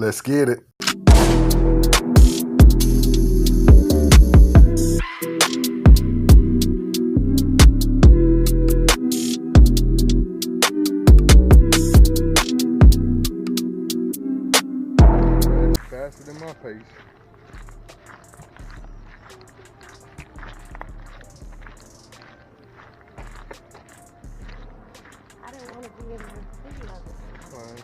Let's get it. Faster than my pace. I don't want to be in the video. Fine.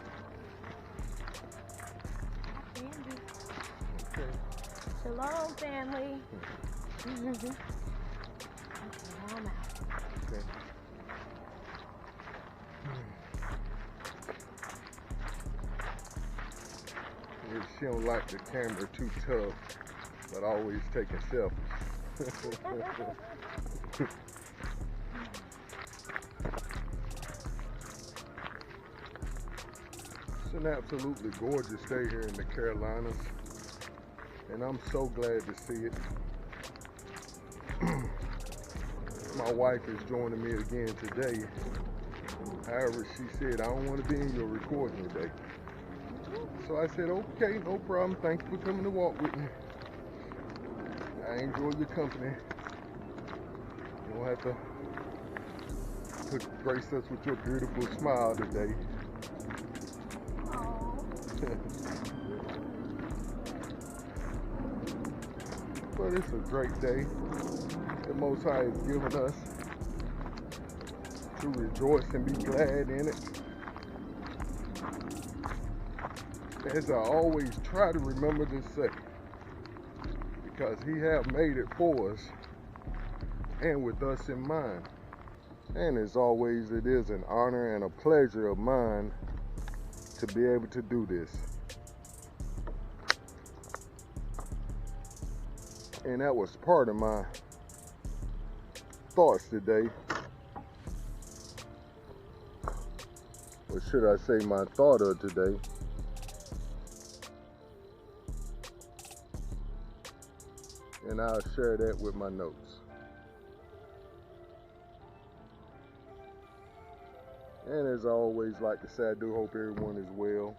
I can be. Okay. Shalom, family. Okay, now I'm out. Okay. Yeah, she don't like the camera too tough, but always taking selfies. It's an absolutely gorgeous day here in the Carolinas, and I'm so glad to see it. My wife is joining me again today. However, she said, I don't want to be in your recording today. So I said, okay, no problem. Thank you for coming to walk with me. I enjoy your company. You don't have to grace us with your beautiful smile today. But it's a great day. The Most High has given us to rejoice and be glad in it. As I always try to remember to say, because He have made it for us and with us in mind. And as always, it is an honor and a pleasure of mine to be able to do this. And that was part of my thoughts today. Or should I say my thought of today. And I'll share that with my notes. And as I always like to say, I do hope everyone is well.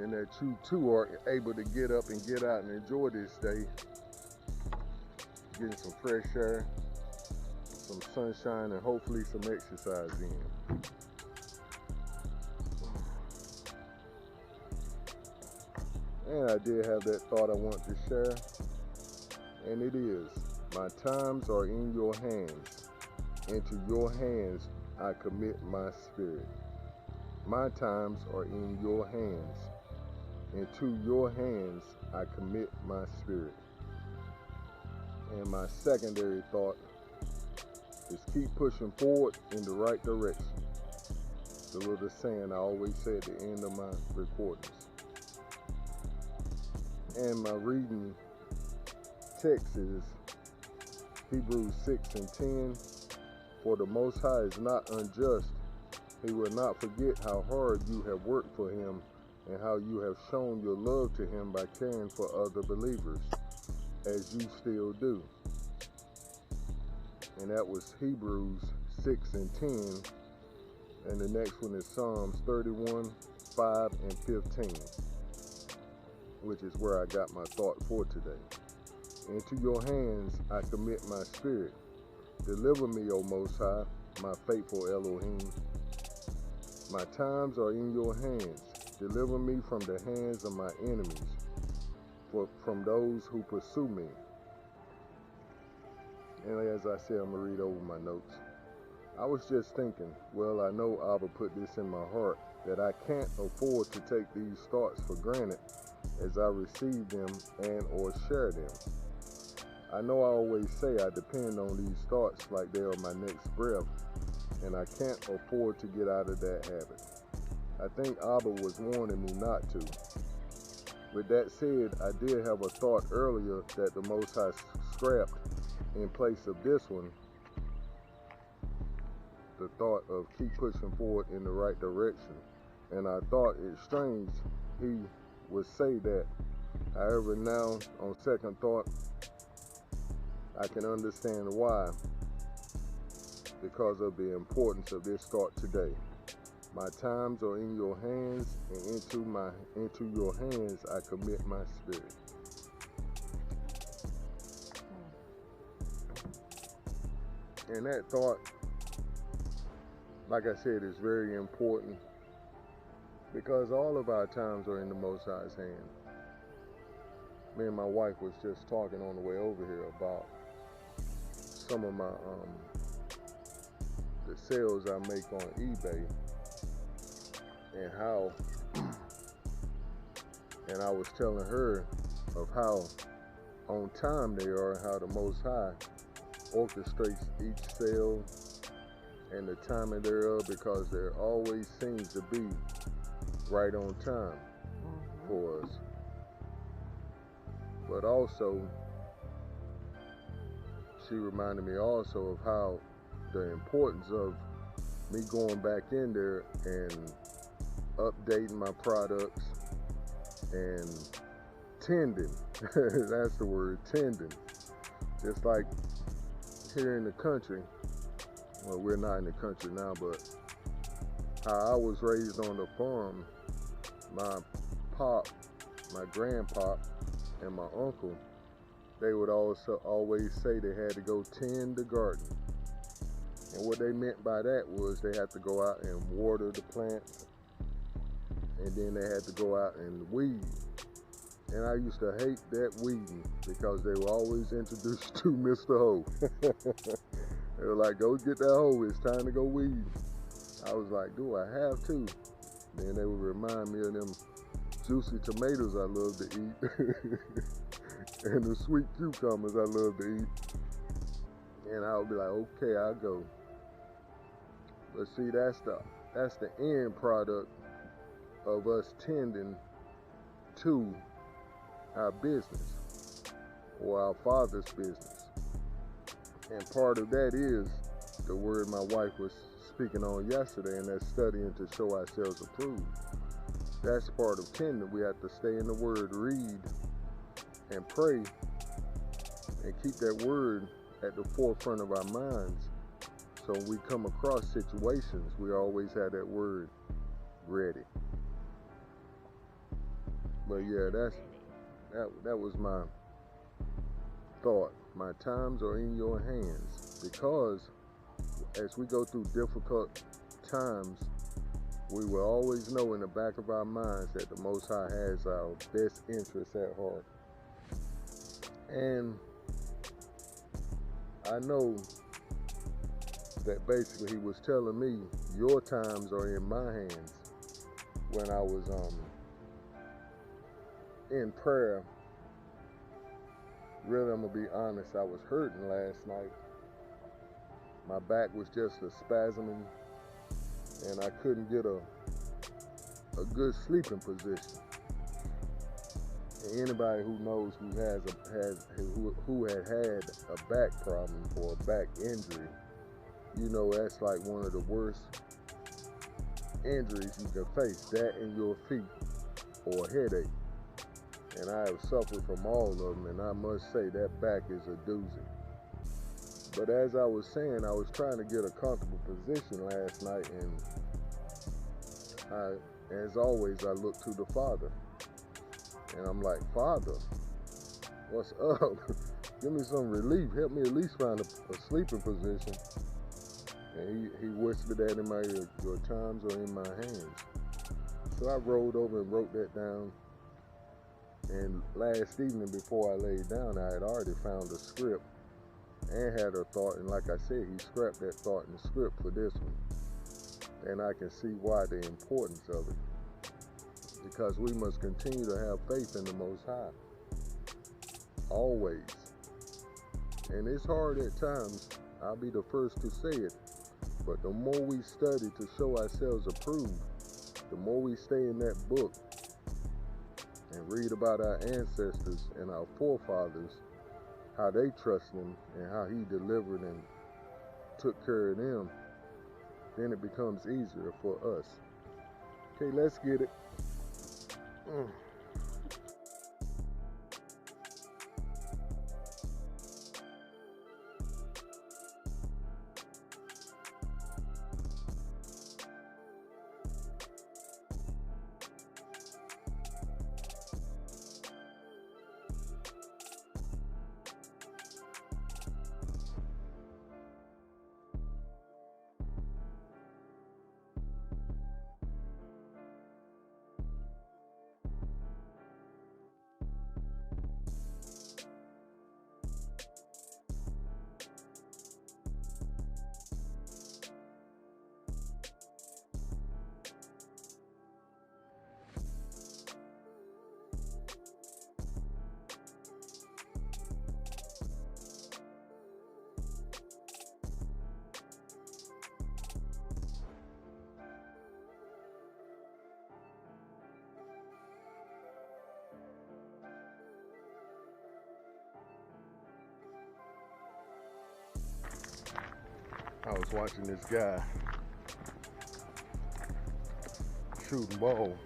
And that you too are able to get up and get out and enjoy this day. Getting some fresh air, some sunshine, and hopefully some exercise in. And I did have that thought I want to share. And it is, my times are in your hands. Into your hands I commit my spirit. My times are in your hands. Into your hands I commit my spirit. And my secondary thought is keep pushing forward in the right direction. The little saying I always say at the end of my recordings. And my reading text is Hebrews 6 and 10. For the Most High is not unjust. He will not forget how hard you have worked for Him and how you have shown your love to Him by caring for other believers, as you still do. And that was Hebrews 6 and 10. And the next one is Psalms 31, 5 and 15, which is where I got my thought for today. Into your hands I commit my spirit. Deliver me, O Most High, my faithful Elohim. My times are in your hands. Deliver me from the hands of my enemies, from those who pursue me. And as I said, I'm going to read over my notes. I was just thinking, well, I know Abba put this in my heart, that I can't afford to take these thoughts for granted as I receive them and or share them. I know I always say I depend on these thoughts like they are my next breath, and I can't afford to get out of that habit. I think Abba was warning me not to. With that said, I did have a thought earlier that the Most High scrapped in place of this one, the thought of keep pushing forward in the right direction. And I thought it strange He would say that. However, now on second thought, I can understand why, because of the importance of this thought today. My times are in your hands, and into your hands I commit my spirit. And that thought, like I said, is very important because all of our times are in the Most High's hand. Me and my wife was just talking on the way over here about some of my the sales I make on eBay and how, and I was telling her of how on time they are and how the Most High orchestrates each sale and the timing thereof, because there always seems to be right on time for us. But also, she reminded me also of how the importance of me going back in there and updating my products and tending. That's the word, tending. Just like here in the country, well, we're not in the country now, but how I was raised on the farm, my pop, my grandpop, and my uncle, they would also always say they had to go tend the garden. And what they meant by that was they had to go out and water the plants, and then they had to go out and weed. And I used to hate that weeding because they were always introduced to Mr. Ho. They were like, go get that hoe, it's time to go weed. I was like, do I have to? Then they would remind me of them juicy tomatoes I love to eat and the sweet cucumbers I love to eat. And I would be like, okay, I'll go. But see, that's the end product of us tending to our business or our Father's business. And part of that is the word my wife was speaking on yesterday, and that's studying to show ourselves approved. That's part of tending. We have to stay in the word, read, and pray, and keep that word at the forefront of our minds. So when we come across situations, we always have that word ready. But yeah, that was my thought. My times are in your hands, because as we go through difficult times, we will always know in the back of our minds that the Most High has our best interests at heart. And I know that basically he was telling me, your times are in my hands. When I was in prayer, really, I'm gonna be honest, I was hurting last night. My back was just a spasming, and I couldn't get a good sleeping position. And anybody who knows who had a back problem or a back injury, you know that's like one of the worst injuries you can face, that in your feet or a headache. And I have suffered from all of them, and I must say that back is a doozy. But as I was saying, I was trying to get a comfortable position last night, and as always, I looked to the Father. And I'm like, Father, what's up? Give me some relief. Help me at least find a sleeping position. And he whispered that in my ear, your times are in my hands. So I rolled over and wrote that down. And last evening before I laid down, I had already found a script and had a thought. And like I said, he scrapped that thought and script for this one. And I can see why, the importance of it. Because we must continue to have faith in the Most High. Always. And it's hard at times. I'll be the first to say it. But the more we study to show ourselves approved, the more we stay in that book and read about our ancestors and our forefathers, how they trusted him and how he delivered and took care of them, then it becomes easier for us. Okay, let's get it. I was watching this guy shooting ball.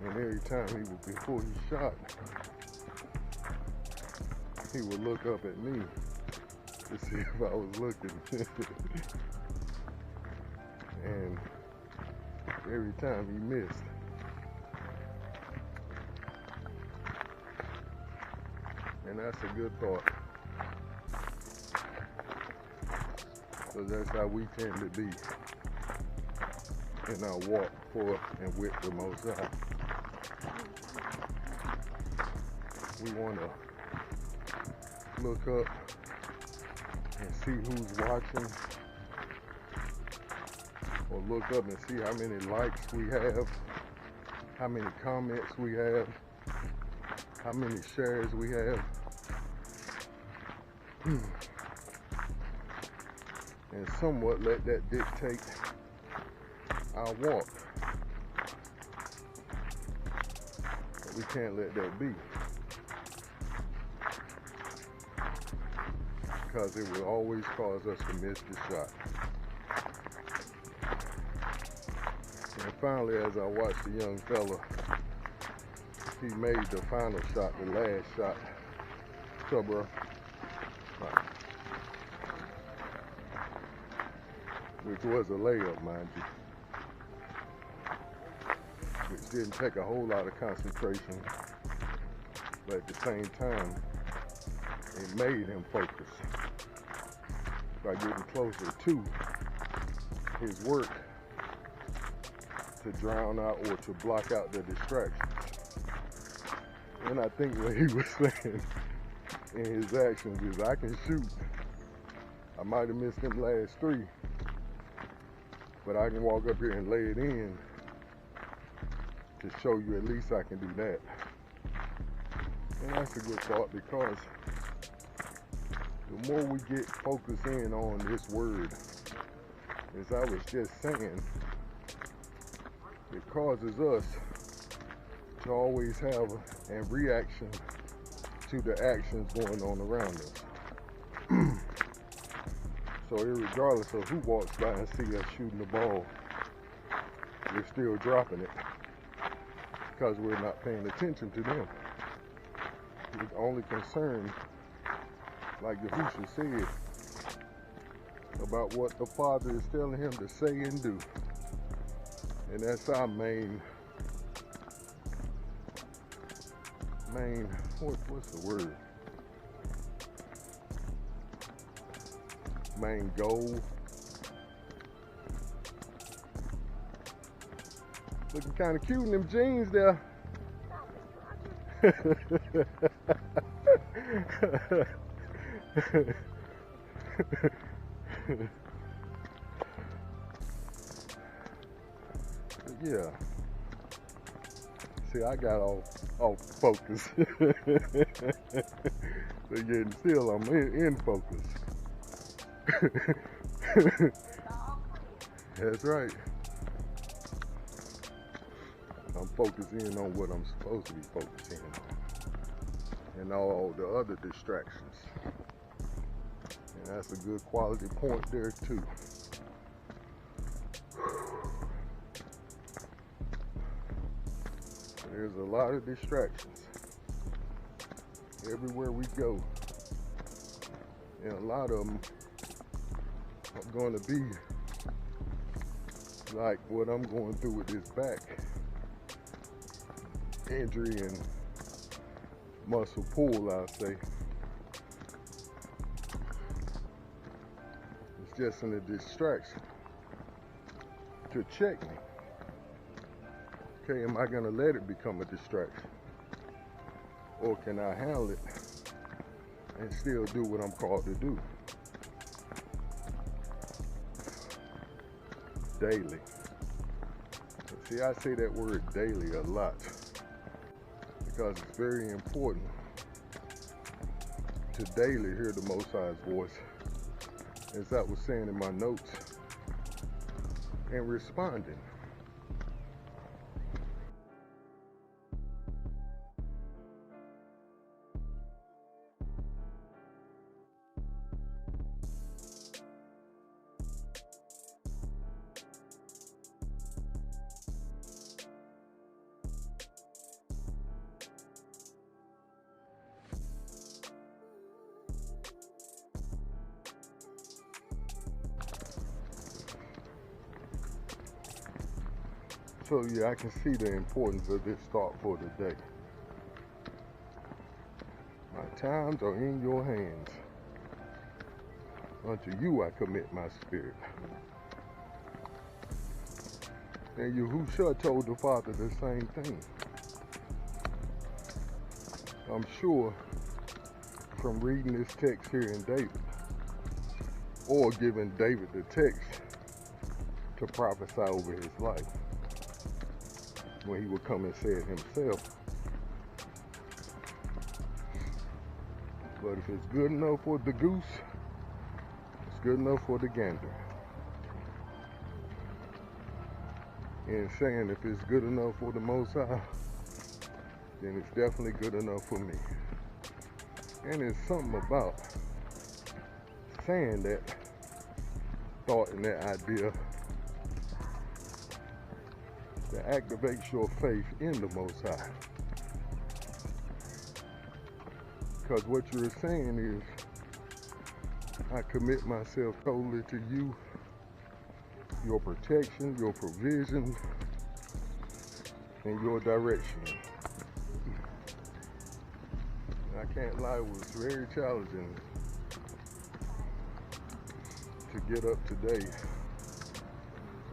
And every time before he shot, he would look up at me to see if I was looking. And every time he missed. And that's a good thought. Because that's how we tend to be in our walk for and with the Most High. We want to look up and see who's watching, or look up and see how many likes we have, how many comments we have, how many shares we have. And somewhat let that dictate our walk. But we can't let that be, because it will always cause us to miss the shot. And finally, as I watched the young fella, he made the final shot, the last shot. What's up, bro? Which was a layup, mind you. Which didn't take a whole lot of concentration, but at the same time, it made him focus by getting closer to his work to drown out or to block out the distractions. And I think what he was saying in his actions is, I can shoot. I might have missed them last three, but I can walk up here and lay it in to show you at least I can do that. And that's a good thought, because the more we get focused in on this word, as I was just saying, it causes us to always have a reaction to the actions going on around us. So irregardless of who walks by and see us shooting the ball, we're still dropping it, because we're not paying attention to them. We're only concerned, like Yahushua said, about what the Father is telling him to say and do. And that's our main, what's the word? Main goal. Looking kind of cute in them jeans there. Yeah. See, I got off focus. So yet still I'm in focus. That's right. I'm focusing in on what I'm supposed to be focusing on, and all the other distractions. And that's a good quality point there too. There's a lot of distractions everywhere we go, and a lot of them are going to be like what I'm going through with this back injury and muscle pull, I'll say. It's just a distraction to check me. Okay, am I gonna let it become a distraction? Or can I handle it and still do what I'm called to do? Daily. See, I say that word daily a lot, because it's very important to daily hear the Most High's voice, as I was saying in my notes, and responding. So yeah, I can see the importance of this thought for today. My times are in your hands. Unto you I commit my spirit. And Yahushua told the Father the same thing. I'm sure from reading this text here in David, or giving David the text to prophesy over his life, when he would come and say it himself. But if it's good enough for the goose, it's good enough for the gander. And saying if it's good enough for the Most High, then it's definitely good enough for me. And it's something about saying that thought and that idea that activates your faith in the Most High. Because what you're saying is, I commit myself totally to you, your protection, your provision, and your direction. I can't lie, it was very challenging to get up today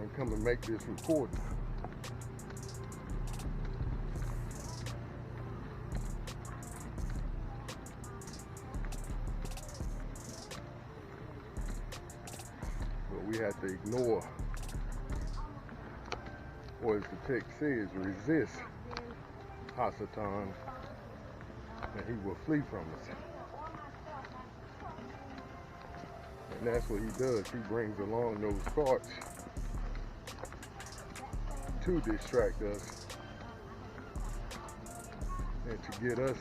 and come and make this recording. But we have to ignore, or as the text says, resist Hasatan, and he will flee from us. And that's what he does. He brings along those thoughts to distract us and to get us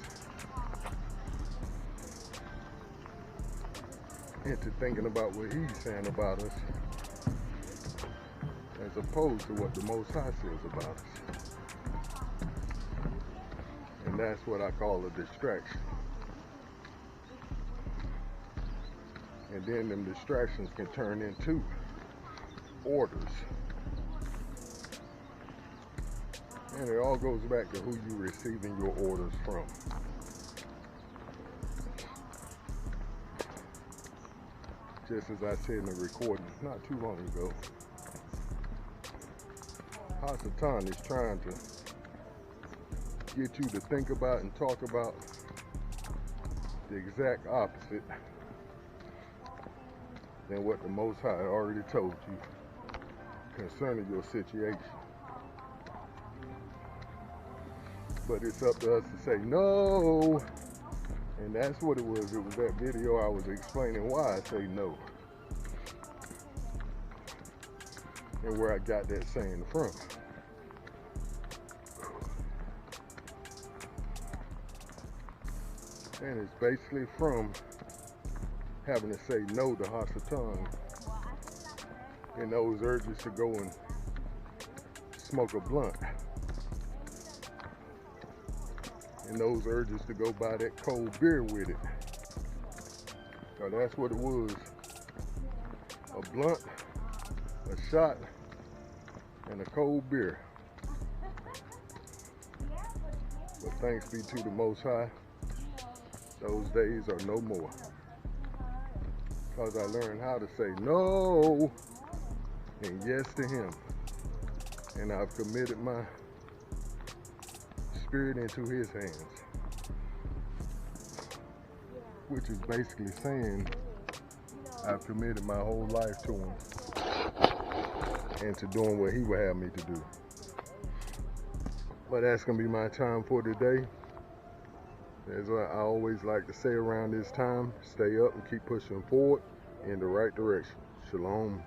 into thinking about what he's saying about us, as opposed to what the Most High says about us. And that's what I call a distraction. And then them distractions can turn into orders. And it all goes back to who you're receiving your orders from. Just as I said in the recording not too long ago, Hasatan is trying to get you to think about and talk about the exact opposite than what the Most High already told you concerning your situation. But it's up to us to say no. And that's what it was. It was that video I was explaining why I say no. And where I got that saying from. And it's basically from having to say no to Hasatan and those urges to go and smoke a blunt. And those urges to go buy that cold beer with it. So that's what it was. A blunt, a shot, and a cold beer. But thanks be to the Most High, those days are no more. Because I learned how to say no and yes to him. And I've committed my spirit into his hands. Which is basically saying I've committed my whole life to him and to doing what he would have me to do. But that's going to be my time for today. As I always like to say around this time, stay up and keep pushing forward in the right direction. Shalom.